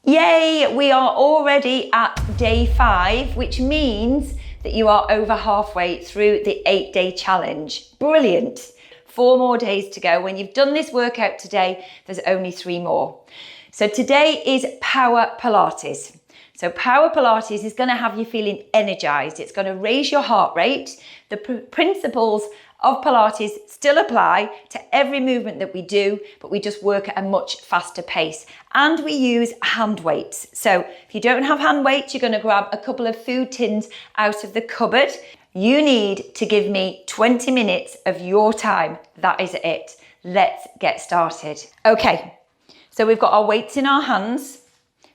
Yay, we are already at day 5, which means that you are over halfway through the 8-day challenge. Brilliant. 4 more days to go. When you've done this workout today, there's only 3 more. So today is Power Pilates. So Power Pilates is going to have you feeling energized. It's going to raise your heart rate. The principles of Pilates still apply to every movement that we do, but we just work at a much faster pace. And we use hand weights. So if you don't have hand weights, you're going to grab a couple of food tins out of the cupboard. You need to give me 20 minutes of your time. That is it. Let's get started. Okay, so we've got our weights in our hands.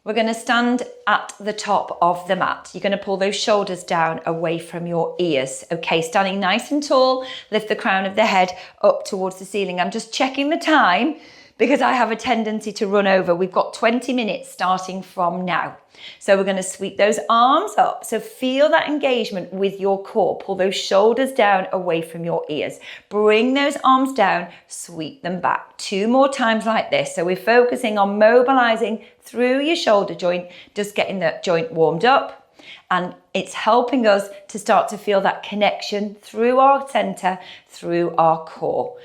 We're going to stand at the top of the mat. You're going to pull those shoulders down away from your ears. Okay, standing nice and tall, lift the crown of the head up towards the ceiling. I'm just checking the time because I have a tendency to run over. We've got 20 minutes starting from now. So we're going to sweep those arms up. So feel that engagement with your core. Pull those shoulders down away from your ears. Bring those arms down, sweep them back. 2 more times like this. So we're focusing on mobilizing through your shoulder joint, just getting that joint warmed up. And it's helping us to start to feel that connection through our center, through our core.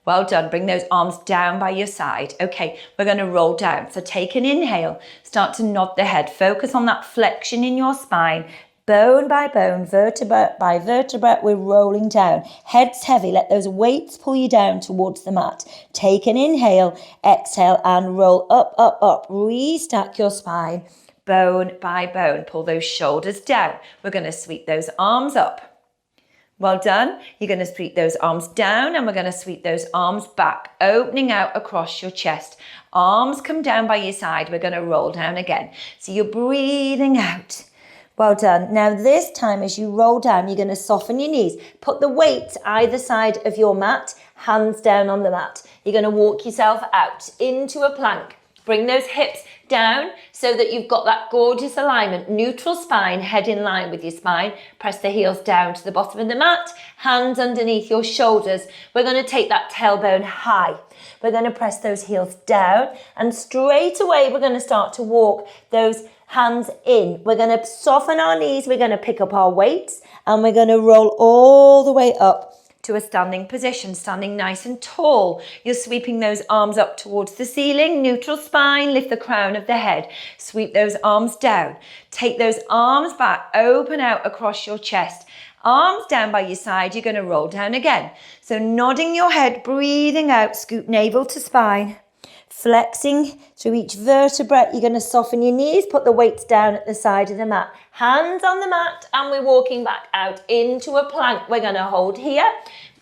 Well done. Bring those arms down by your side. Okay, we're going to roll down. So take an inhale. Start to nod the head. Focus on that flexion in your spine. Bone by bone, vertebra by vertebra, we're rolling down. Head's heavy. Let those weights pull you down towards the mat. Take an inhale, exhale, and roll up, up, up. Restack your spine. Bone by bone. Pull those shoulders down. We're going to sweep those arms up. Well done. You're going to sweep those arms down and we're going to sweep those arms back, opening out across your chest. Arms come down by your side. We're going to roll down again. So you're breathing out. Well done. Now this time as you roll down, you're going to soften your knees. Put the weights either side of your mat, hands down on the mat. You're going to walk yourself out into a plank. Bring those hips down so that you've got that gorgeous alignment. Neutral spine, head in line with your spine. Press the heels down to the bottom of the mat. Hands underneath your shoulders. We're going to take that tailbone high. We're going to press those heels down and straight away we're going to start to walk those hands in. We're going to soften our knees. We're going to pick up our weights and we're going to roll all the way up to a standing position, standing nice and tall. You're sweeping those arms up towards the ceiling, neutral spine, lift the crown of the head. Sweep those arms down. Take those arms back, open out across your chest. Arms down by your side, you're going to roll down again. So nodding your head, breathing out, scoop navel to spine. Flexing through each vertebra, you're going to soften your knees, put the weights down at the side of the mat. Hands on the mat and we're walking back out into a plank. We're going to hold here,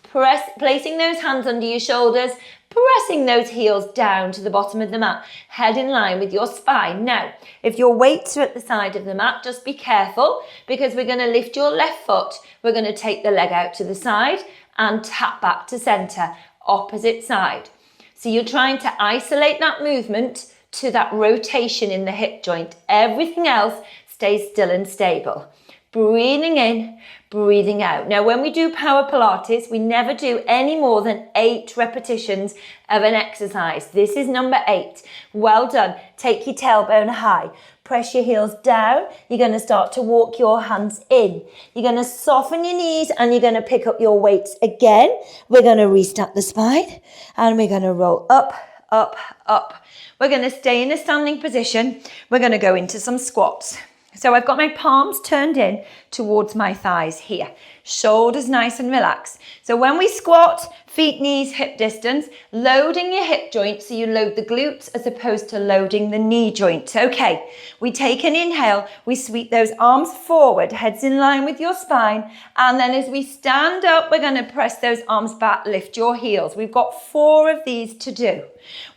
placing those hands under your shoulders, pressing those heels down to the bottom of the mat, head in line with your spine. Now, if your weights are at the side of the mat, just be careful because we're going to lift your left foot. We're going to take the leg out to the side and tap back to center, opposite side. So you're trying to isolate that movement to that rotation in the hip joint. Everything else stays still and stable. Breathing in, breathing out. Now, when we do Power Pilates, we never do any more than 8 repetitions of an exercise. This is number 8. Well done. Take your tailbone high. Press your heels down. You're going to start to walk your hands in. You're going to soften your knees and you're going to pick up your weights again. We're going to restack the spine and we're going to roll up, up, up. We're going to stay in a standing position. We're going to go into some squats. So I've got my palms turned in towards my thighs here. Shoulders nice and relaxed. So when we squat, feet, knees, hip distance, loading your hip joint so you load the glutes as opposed to loading the knee joint. Okay, we take an inhale, we sweep those arms forward, heads in line with your spine. And then as we stand up, we're going to press those arms back, lift your heels. We've got 4 of these to do.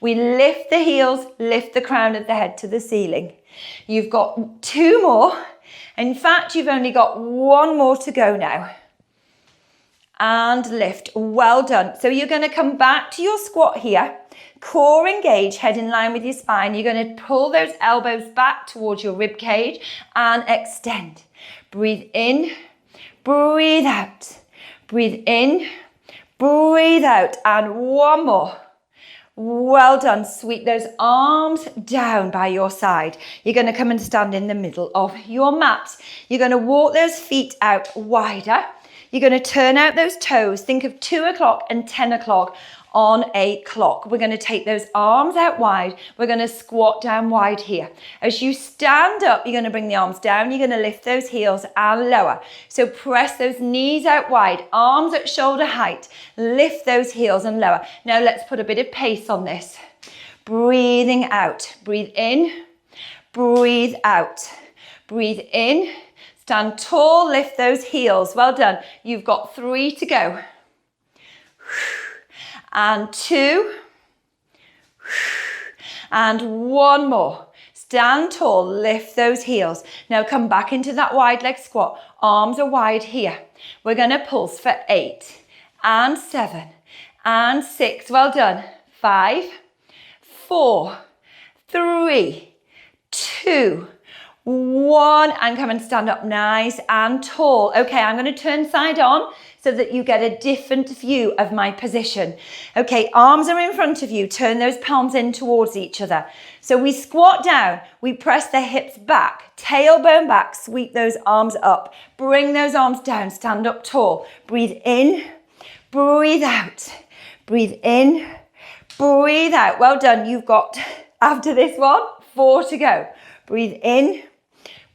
We lift the heels, lift the crown of the head to the ceiling. You've got 2 more. In fact, you've only got 1 more to go now. And lift. Well done. So you're going to come back to your squat here. Core engage, head in line with your spine. You're going to pull those elbows back towards your rib cage and extend. Breathe in, breathe out. Breathe in, breathe out. And 1 more. Well done. Sweep those arms down by your side. You're going to come and stand in the middle of your mat. You're going to walk those feet out wider. You're going to turn out those toes. Think of 2 o'clock and 10 o'clock on a clock. We're going to take those arms out wide. We're going to squat down wide here. As you stand up, you're going to bring the arms down. You're going to lift those heels and lower. So press those knees out wide, arms at shoulder height. Lift those heels and lower. Now let's put a bit of pace on this. Breathing out. Breathe in. Breathe out. Breathe in. Stand tall. Lift those heels. Well done. You've got 3 to go. And 2, and 1 more. Stand tall, lift those heels. Now come back into that wide leg squat. Arms are wide here. We're going to pulse for 8, and 7, and 6. Well done. 5, 4, 3, 2, 1, and come and stand up nice and tall. Okay, I'm going to turn side on so that you get a different view of my position. Okay, arms are in front of you. Turn those palms in towards each other. So we squat down. We press the hips back, tailbone back, sweep those arms up. Bring those arms down, stand up tall. Breathe in, breathe out. Breathe in, breathe out. Well done. You've got, after this one, 4 to go. Breathe in,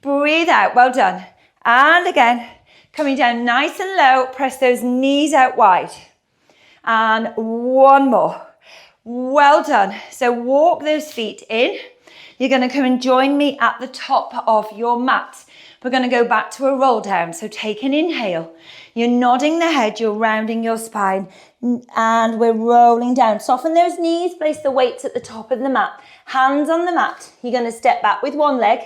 breathe out. Well done. And again. Coming down nice and low, press those knees out wide. And 1 more. Well done. So walk those feet in. You're going to come and join me at the top of your mat. We're going to go back to a roll down. So take an inhale. You're nodding the head, you're rounding your spine, and we're rolling down. Soften those knees, place the weights at the top of the mat. Hands on the mat. You're going to step back with one leg,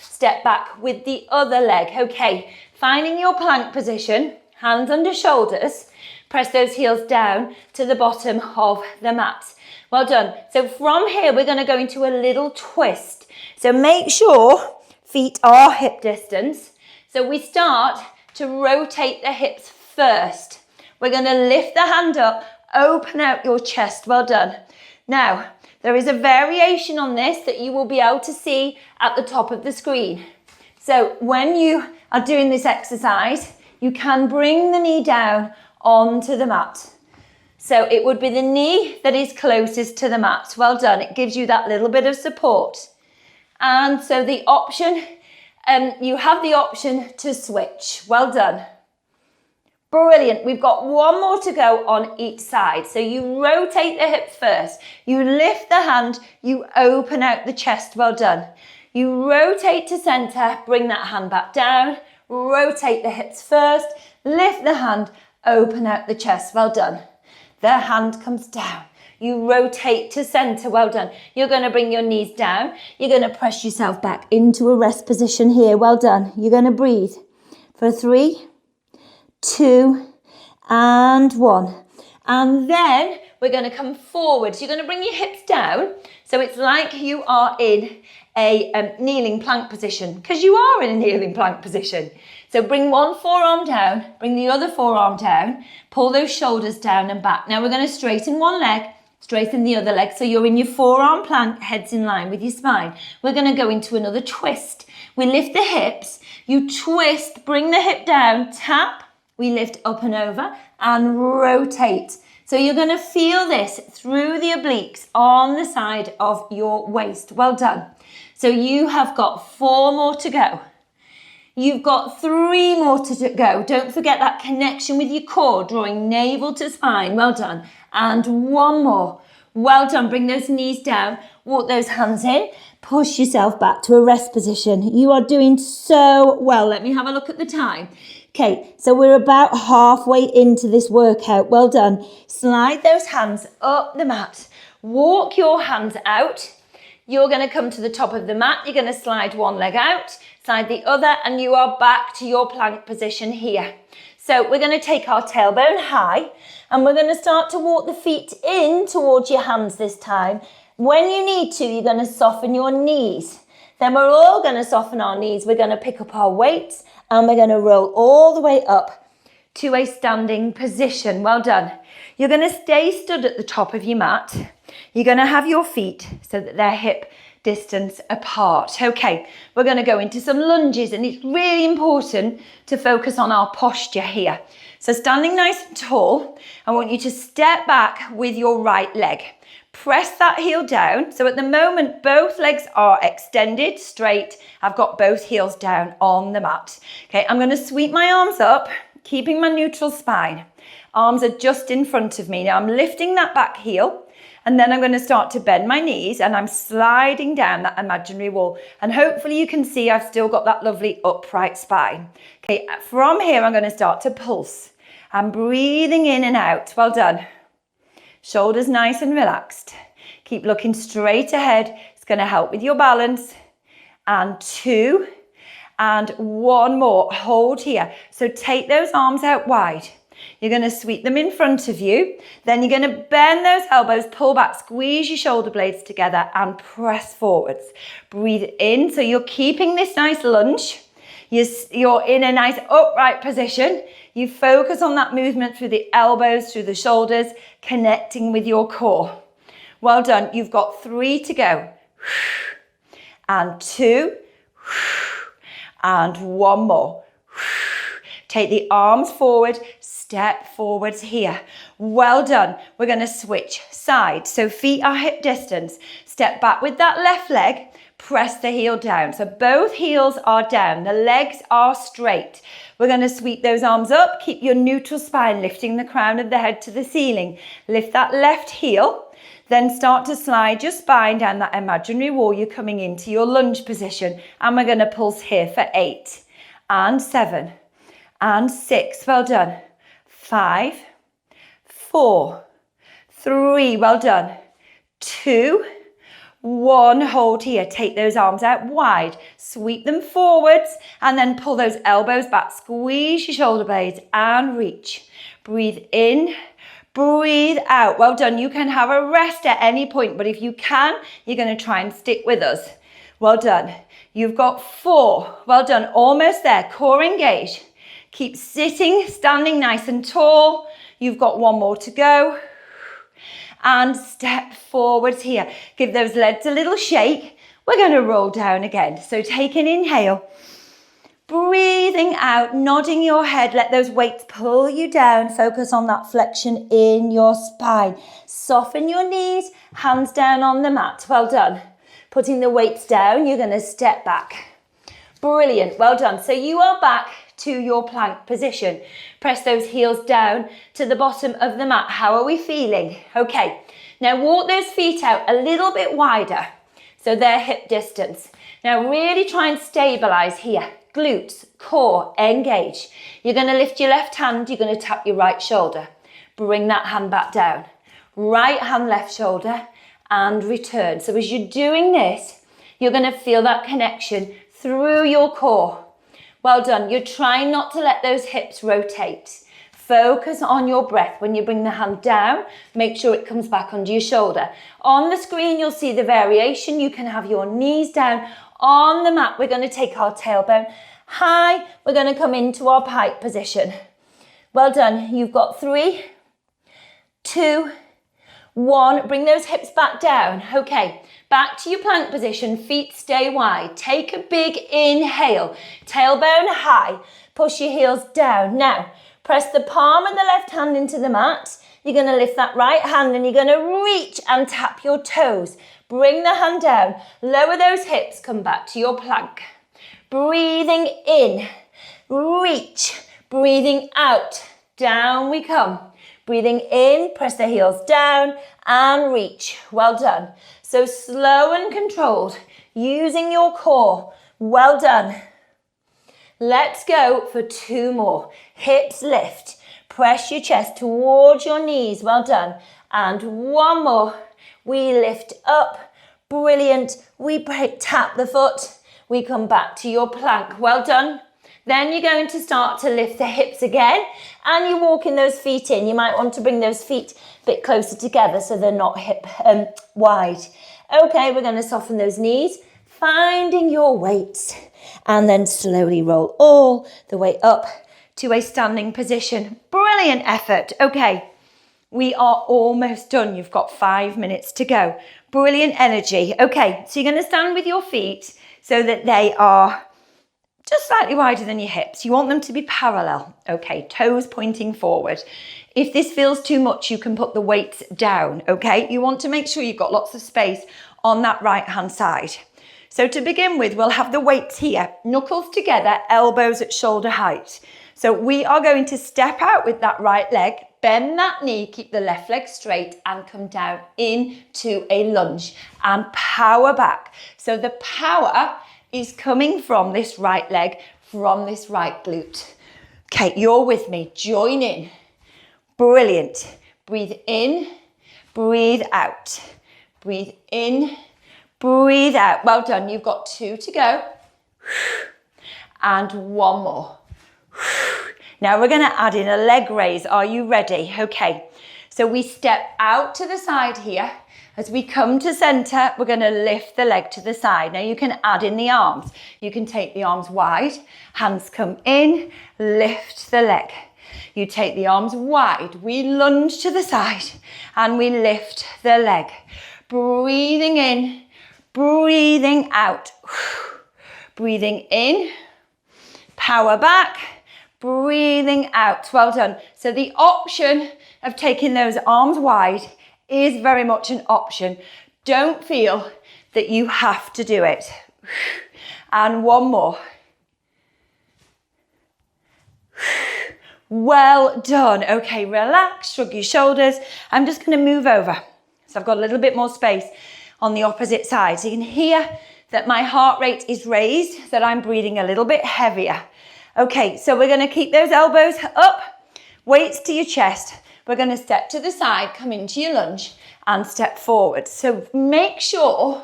step back with the other leg. Okay. Finding your plank position, hands under shoulders, press those heels down to the bottom of the mat. Well done. So from here, we're going to go into a little twist. So make sure feet are hip distance. So we start to rotate the hips first. We're going to lift the hand up, open out your chest. Well done. Now, there is a variation on this that you will be able to see at the top of the screen. So when you are doing this exercise, you can bring the knee down onto the mat. So it would be the knee that is closest to the mat. Well done. It gives you that little bit of support. And so the option, you have the option to switch. Well done. Brilliant. We've got 1 more to go on each side. So you rotate the hips first. You lift the hand. You open out the chest. Well done. You rotate to center, bring that hand back down, rotate the hips first, lift the hand, open out the chest. Well done. The hand comes down. You rotate to center. Well done. You're going to bring your knees down. You're going to press yourself back into a rest position here. Well done. You're going to breathe for 3, 2, and 1. And then we're going to come forward. So you're going to bring your hips down. So it's like you are in a kneeling plank position, because you are in a kneeling plank position. So bring one forearm down, bring the other forearm down, pull those shoulders down and back. Now we're going to straighten one leg, straighten the other leg. So you're in your forearm plank, heads in line with your spine. We're going to go into another twist. We lift the hips, you twist, bring the hip down, tap, we lift up and over and rotate. So you're going to feel this through the obliques on the side of your waist. Well done. So you have got 4 more to go. You've got 3 more to go. Don't forget that connection with your core, drawing navel to spine. Well done. And 1 more. Well done. Bring those knees down. Walk those hands in. Push yourself back to a rest position. You are doing so well. Let me have a look at the time. Okay, so we're about halfway into this workout. Well done. Slide those hands up the mat. Walk your hands out. You're going to come to the top of the mat. You're going to slide one leg out, slide the other, and you are back to your plank position here. So we're going to take our tailbone high, and we're going to start to walk the feet in towards your hands this time. When you need to, you're going to soften your knees. Then we're all going to soften our knees. We're going to pick up our weights, and we're going to roll all the way up to a standing position. Well done. You're going to stay stood at the top of your mat. You're going to have your feet so that they're hip distance apart. Okay, we're going to go into some lunges, and it's really important to focus on our posture here. So standing nice and tall, I want you to step back with your right leg. Press that heel down. So at the moment, both legs are extended, straight. I've got both heels down on the mat. Okay, I'm going to sweep my arms up, keeping my neutral spine. Arms are just in front of me. Now I'm lifting that back heel, and then I'm going to start to bend my knees, and I'm sliding down that imaginary wall. And hopefully you can see I've still got that lovely upright spine. Okay, from here, I'm going to start to pulse. I'm breathing in and out. Well done. Shoulders nice and relaxed. Keep looking straight ahead. It's going to help with your balance. And 2, and 1 more. Hold here. So take those arms out wide. You're going to sweep them in front of you. Then you're going to bend those elbows, pull back, squeeze your shoulder blades together and press forwards. Breathe in. So you're keeping this nice lunge. You're in a nice upright position. You focus on that movement through the elbows, through the shoulders, connecting with your core. Well done. You've got 3 to go. And 2. And 1 more. Take the arms forward, step forwards here. Well done. We're going to switch sides. So feet are hip distance. Step back with that left leg. Press the heel down. So both heels are down. The legs are straight. We're going to sweep those arms up. Keep your neutral spine, lifting the crown of the head to the ceiling. Lift that left heel. Then start to slide your spine down that imaginary wall. You're coming into your lunge position. And we're going to pulse here for 8 and 7 and 6. Well done. 5, 4, 3. Well done. 2, 1, hold here. Take those arms out wide. Sweep them forwards and then pull those elbows back. Squeeze your shoulder blades and reach. Breathe in, breathe out. Well done. You can have a rest at any point, but if you can, you're going to try and stick with us. Well done. You've got 4. Well done. Almost there. Core engaged. Keep sitting, standing nice and tall. You've got 1 more to go. And step forwards here. Give those legs a little shake. We're going to roll down again. So take an inhale. Breathing out, nodding your head. Let those weights pull you down. Focus on that flexion in your spine. Soften your knees, hands down on the mat. Well done. Putting the weights down, you're going to step back. Brilliant. Well done. So you are back to your plank position. Press those heels down to the bottom of the mat. How are we feeling? Okay, now walk those feet out a little bit wider so they're hip distance. Now really try and stabilize here. Glutes, core, engage. You're going to lift your left hand, you're going to tap your right shoulder. Bring that hand back down. Right hand, left shoulder, and return. So as you're doing this, you're going to feel that connection through your core. Well done. You're trying not to let those hips rotate. Focus on your breath. When you bring the hand down, make sure it comes back under your shoulder. On the screen, you'll see the variation. You can have your knees down. On the mat, we're going to take our tailbone high. We're going to come into our pike position. Well done. You've got 3, 2, 1. Bring those hips back down. Okay. Back to your plank position, feet stay wide. Take a big inhale, tailbone high, push your heels down. Now, press the palm of the left hand into the mat. You're going to lift that right hand and you're going to reach and tap your toes. Bring the hand down, lower those hips, come back to your plank. Breathing in, reach, breathing out, down we come. Breathing in, press the heels down and reach. Well done. So slow and controlled, using your core. Well done. Let's go for 2 more. Hips lift. Press your chest towards your knees. Well done. And 1 more. We lift up. Brilliant. We tap the foot. We come back to your plank. Well done. Then you're going to start to lift the hips again and you're walking those feet in. You might want to bring those feet a bit closer together so they're not hip wide. Okay, we're going to soften those knees, finding your weights and then slowly roll all the way up to a standing position. Brilliant effort. Okay, we are almost done. You've got 5 minutes to go. Brilliant energy. Okay, so you're going to stand with your feet so that they are just slightly wider than your hips. You want them to be parallel. Okay, toes pointing forward. If this feels too much, you can put the weights down, okay? You want to make sure you've got lots of space on that right-hand side. So to begin with, we'll have the weights here, knuckles together, elbows at shoulder height. So we are going to step out with that right leg, bend that knee, keep the left leg straight and come down into a lunge and power back. So the power is coming from this right leg, from this right glute. Okay, you're with me, join in. Brilliant. Breathe in, breathe out. Breathe in, breathe out. Well done, you've got 2 to go. And 1 more. Now we're going to add in a leg raise. Are you ready? Okay, so we step out to the side here. As we come to center, we're going to lift the leg to the side. Now you can add in the arms. You can take the arms wide, hands come in, lift the leg. You take the arms wide, we lunge to the side and we lift the leg. Breathing in, breathing out. Breathing in, power back, breathing out. Well done. So the option of taking those arms wide is very much an option. Don't feel that you have to do it. And 1 more. Well done. Okay, relax, shrug your shoulders. I'm just going to move over. So I've got a little bit more space on the opposite side. So you can hear that my heart rate is raised, that I'm breathing a little bit heavier. Okay, so we're going to keep those elbows up, weights to your chest. We're going to step to the side, come into your lunge and step forward. So make sure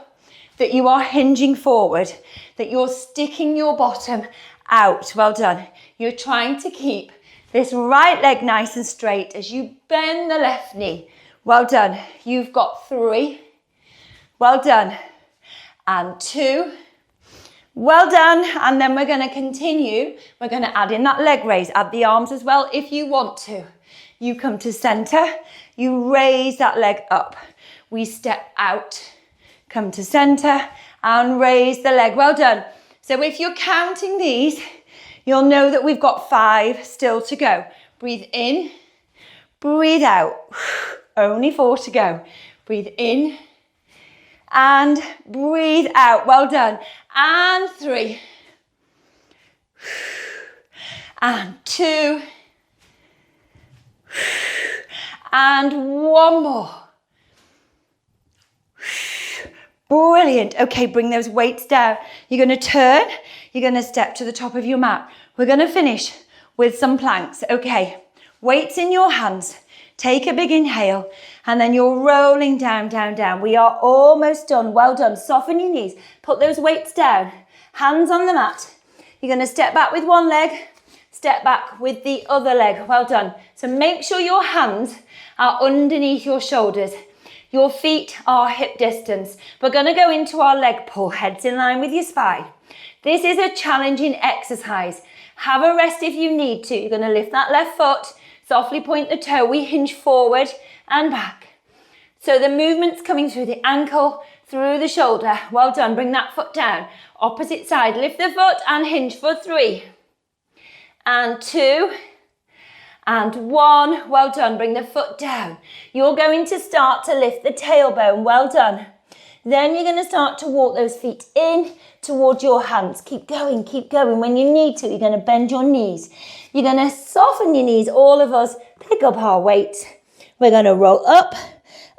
that you are hinging forward, that you're sticking your bottom out. Well done. You're trying to keep this right leg nice and straight as you bend the left knee. Well done. You've got 3. Well done. And 2. Well done. And then we're going to continue. We're going to add in that leg raise. Add the arms as well if you want to. You come to center, you raise that leg up. We step out, come to center and raise the leg. Well done. So if you're counting these, you'll know that we've got 5 still to go. Breathe in, breathe out. Only 4 to go. Breathe in and breathe out. Well done. And 3 and 2 and 1 more. Brilliant. Okay, bring those weights down. You're going to turn. You're going to step to the top of your mat. We're going to finish with some planks. Okay, weights in your hands. Take a big inhale and then you're rolling down, down, down. We are almost done. Well done. Soften your knees. Put those weights down. Hands on the mat. You're going to step back with one leg. Step back with the other leg. Well done. So make sure your hands are underneath your shoulders. Your feet are hip distance. We're going to go into our leg pull, heads in line with your spine. This is a challenging exercise. Have a rest if you need to. You're going to lift that left foot, softly point the toe. We hinge forward and back. So the movement's coming through the ankle, through the shoulder. Well done. Bring that foot down. Opposite side. Lift the foot and hinge for 3 and 2 and 1. Well done. Bring the foot down. You're going to start to lift the tailbone. Well done. Then you're going to start to walk those feet in towards your hands. Keep going, keep going. When you need to, you're going to bend your knees. You're going to soften your knees. All of us pick up our weight. We're going to roll up,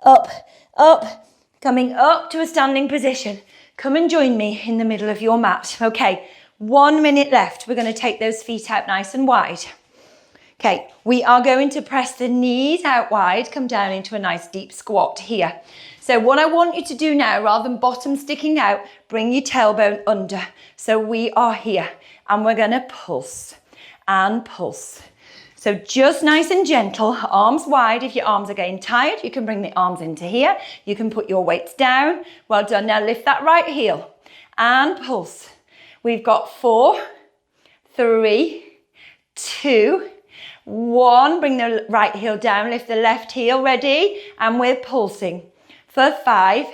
up, up, coming up to a standing position. Come and join me in the middle of your mat. Okay, 1 minute left. We're going to take those feet out nice and wide. Okay, we are going to press the knees out wide, come down into a nice deep squat here. So what I want you to do now, rather than bottom sticking out, bring your tailbone under. So we are here and we're going to pulse and pulse. So just nice and gentle, arms wide. If your arms are getting tired, you can bring the arms into here. You can put your weights down. Well done. Now lift that right heel and pulse. We've got 4, 3, 2, 1. Bring the right heel down, lift the left heel, ready? And we're pulsing for 5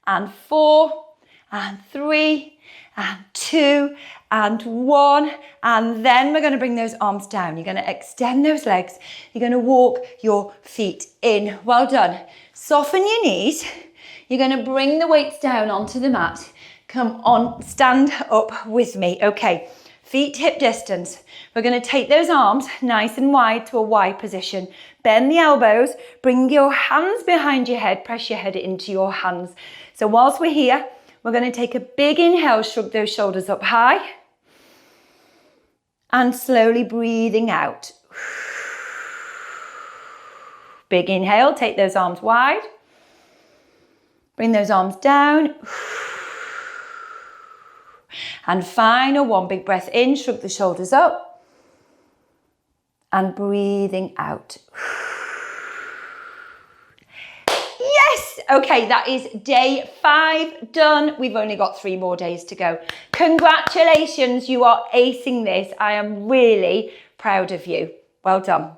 and 4 and 3 and 2 and 1. And then we're going to bring those arms down. You're going to extend those legs. You're going to walk your feet in. Well done. Soften your knees. You're going to bring the weights down onto the mat. Come on, stand up with me. Okay, feet hip distance. We're going to take those arms nice and wide to a Y position. Bend the elbows. Bring your hands behind your head. Press your head into your hands. So whilst we're here, we're going to take a big inhale, shrug those shoulders up high. And slowly breathing out. Big inhale, take those arms wide. Bring those arms down. And final one, big breath in, shrug the shoulders up. And breathing out. Yes! Okay, that is day 5 done. We've only got 3 more days to go. Congratulations, you are acing this. I am really proud of you. Well done.